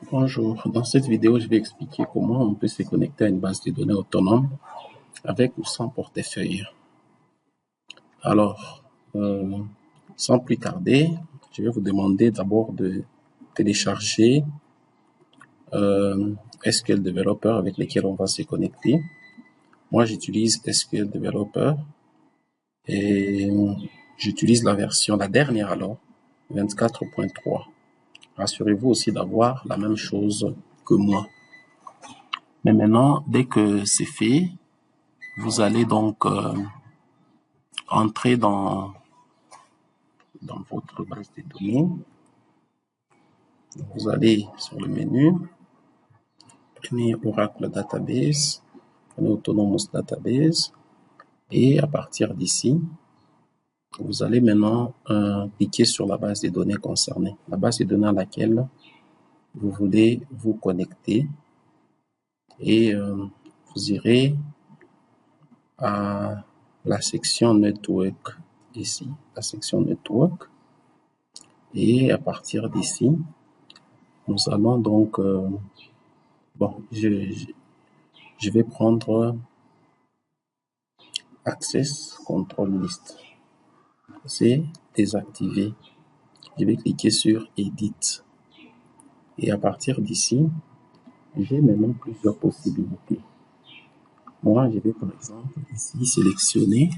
Bonjour, dans cette vidéo, je vais expliquer comment on peut se connecter à une base de données autonome avec ou sans portefeuille. Alors, sans plus tarder, je vais vous demander d'abord de télécharger SQL Developer avec lequel on va se connecter. Moi, j'utilise SQL Developer et j'utilise la dernière alors, 24.3. Rassurez-vous aussi d'avoir la même chose que moi. Mais maintenant, dès que c'est fait, vous allez donc entrer dans votre base de données. Vous allez sur le menu, prenez Oracle Database, prenez Autonomous Database, et à partir d'ici, vous allez maintenant cliquer sur la base de données concernée, la base de données à laquelle vous voulez vous connecter, et vous irez à la section Network ici, la section Network, et à partir d'ici, nous allons donc, je vais prendre Access Control List. C'est désactivé. Je vais cliquer sur Edit. Et à partir d'ici, j'ai maintenant plusieurs possibilités. Moi, je vais par exemple ici sélectionner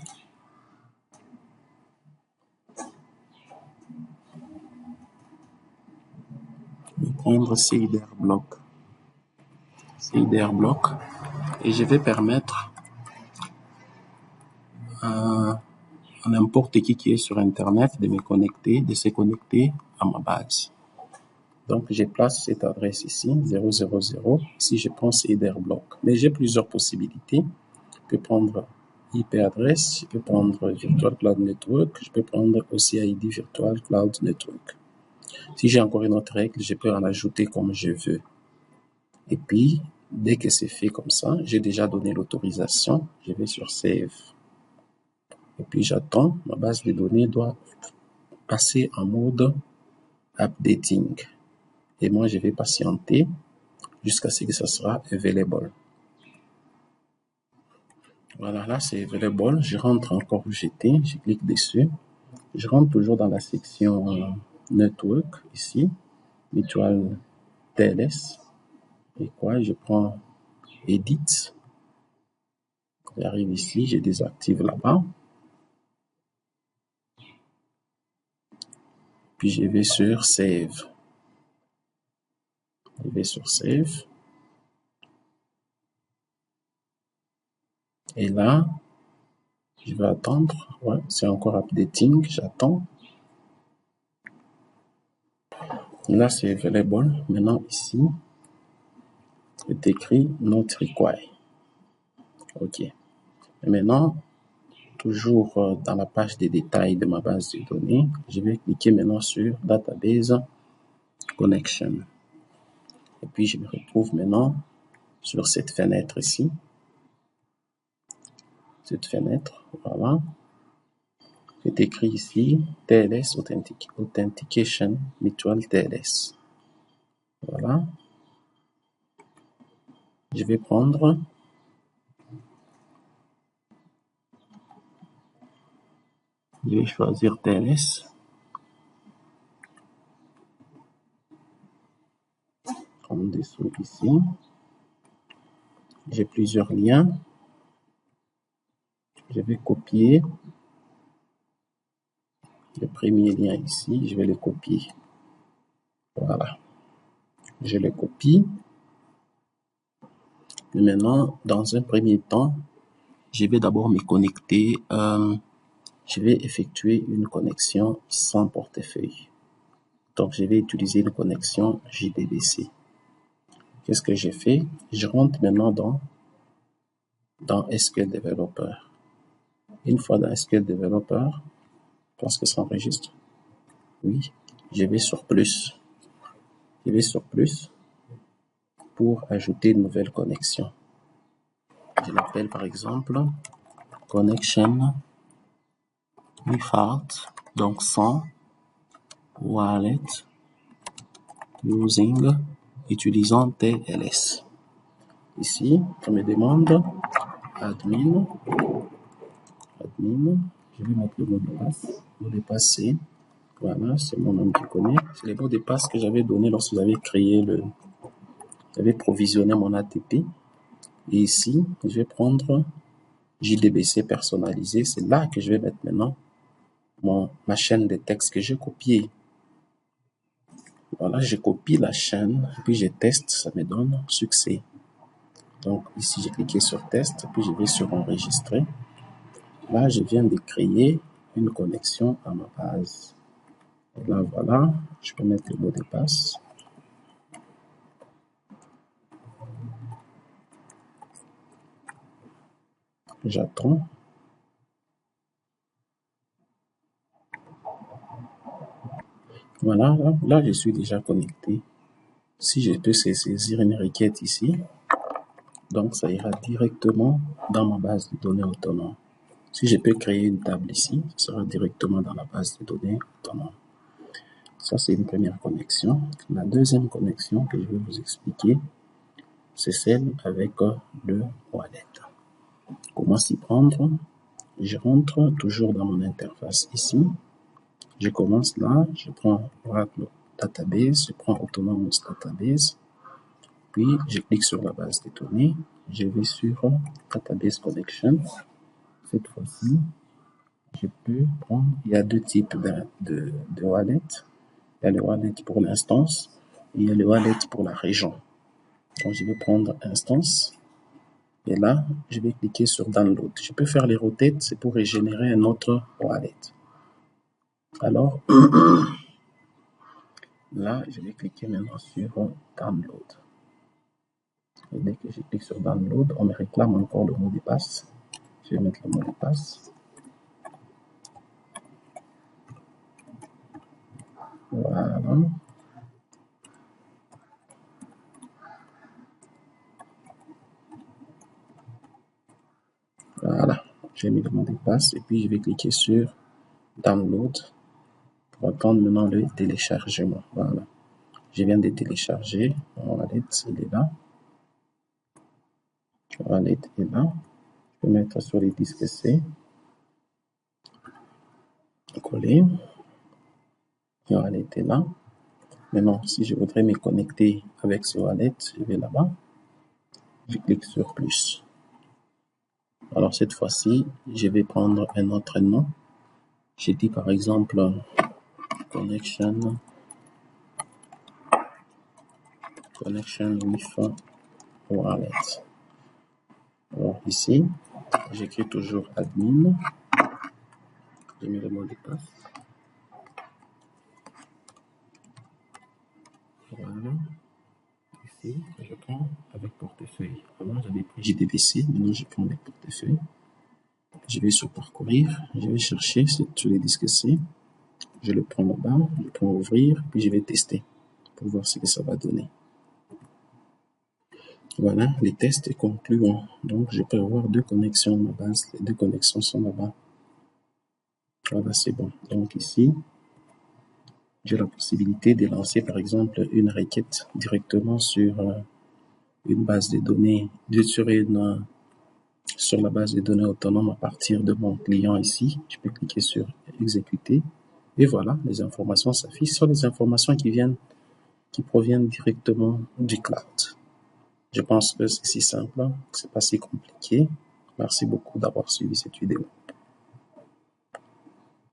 prendre CIDR Block. CIDR Block. Et je vais permettre à n'importe qui est sur Internet de se connecter à ma base. Donc, je place cette adresse ici, 000, si je prends CIDR Block. Mais j'ai plusieurs possibilités. Je peux prendre IP adresse, je peux prendre Virtual Cloud Network, je peux prendre OCID Virtual Cloud Network. Si j'ai encore une autre règle, je peux en ajouter comme je veux. Et puis, dès que c'est fait comme ça, j'ai déjà donné l'autorisation, je vais sur Save. Et puis j'attends, ma base de données doit passer en mode Updating. Et moi, je vais patienter jusqu'à ce que ça sera Available. Voilà, là c'est Available. Je rentre encore où j'étais, je clique dessus. Je rentre toujours dans la section Network, ici, Mutual TLS. Et quoi, je prends Edit. J'arrive ici, je désactive là-bas. Puis je vais sur Save. Je vais sur Save. Et là, je vais attendre. Ouais, c'est encore updating. J'attends. Là, c'est available. Maintenant, ici, c'est écrit Not Required. OK. Et maintenant, toujours dans la page des détails de ma base de données, je vais cliquer maintenant sur Database Connection. Et puis, je me retrouve maintenant sur cette fenêtre ici. Cette fenêtre, voilà. C'est écrit ici TLS Authentication Mutual TLS. Voilà. Je vais prendre je vais choisir TLS. En dessous ici. J'ai plusieurs liens. Je vais copier le premier lien ici. Je vais le copier. Voilà. Je le copie. Et maintenant, dans un premier temps, je vais d'abord me connecter. Je vais effectuer une connexion sans portefeuille. Donc, je vais utiliser une connexion JDBC. Qu'est-ce que j'ai fait? Je rentre maintenant dans SQL Developer. Une fois dans SQL Developer, je pense que ça enregistre. Oui, je vais sur plus. Je vais sur plus pour ajouter une nouvelle connexion. Je l'appelle par exemple Connection Without, donc sans wallet using utilisant TLS. Ici, on me demande admin. Je vais mettre le mot de passe. Le mot de passe, c'est, voilà, c'est mon nom qui connaît. C'est le mot de passe que j'avais donné lorsque j'avais j'avais provisionné mon ATP. Et ici, je vais prendre JDBC personnalisé. C'est là que je vais mettre maintenant ma chaîne de texte que j'ai copiée. Voilà, je copie la chaîne, puis je teste, ça me donne succès. Donc ici, j'ai cliqué sur test, puis je vais sur enregistrer. Là, je viens de créer une connexion à ma base. Et là, voilà, je peux mettre le mot de passe. J'attends. Voilà, là, je suis déjà connecté. Si je peux saisir une requête ici, donc ça ira directement dans ma base de données autonome. Si je peux créer une table ici, ça sera directement dans la base de données autonome. Ça, c'est une première connexion. La deuxième connexion que je vais vous expliquer, c'est celle avec le wallet. Comment s'y prendre? Je rentre toujours dans mon interface ici. Je commence là, je prends Oracle Database, je prends Autonomous Database, puis je clique sur la base de données, je vais sur Database Connection. Cette fois-ci, je peux prendre, il y a deux types de wallet. Il y a le wallet pour l'instance et il y a le wallet pour la région. Donc, je vais prendre instance et là, je vais cliquer sur download. Je peux faire les rotate, c'est pour régénérer un autre wallet. Alors, là, je vais cliquer maintenant sur download. Et dès que je clique sur download, on me réclame encore le mot de passe. Je vais mettre le mot de passe. Voilà. Voilà. J'ai mis le mot de passe et puis je vais cliquer sur download pour attendre maintenant le téléchargement. Voilà. Je viens de télécharger. Mon wallet, il est là. Le wallet est là. Je peux mettre sur les disques C. Coller. Le wallet est là. Maintenant, si je voudrais me connecter avec ce wallet, je vais là-bas. Je clique sur plus. Alors cette fois-ci, je vais prendre un autre nom. Je dis par exemple connection with wallet. Alors ici, j'écris toujours admin. Je mets le mot de passe. Voilà. Ici, je prends avec portefeuille. Avant, j'avais pris JDBC, maintenant je prends avec portefeuille. Je vais sur parcourir, je vais chercher sur les disques C. Je le prends là-bas, je prends ouvrir, puis je vais tester pour voir ce que ça va donner. Voilà, les tests est concluant. Donc, je peux avoir deux connexions à ma base. Les deux connexions sont là-bas. Voilà, c'est bon. Donc ici, j'ai la possibilité de lancer, par exemple, une requête directement sur une base de données, sur la base de données autonome à partir de mon client ici. Je peux cliquer sur exécuter. Et voilà, les informations s'affichent. Ce sont les informations qui proviennent directement du cloud. Je pense que c'est si simple, c'est pas si compliqué. Merci beaucoup d'avoir suivi cette vidéo.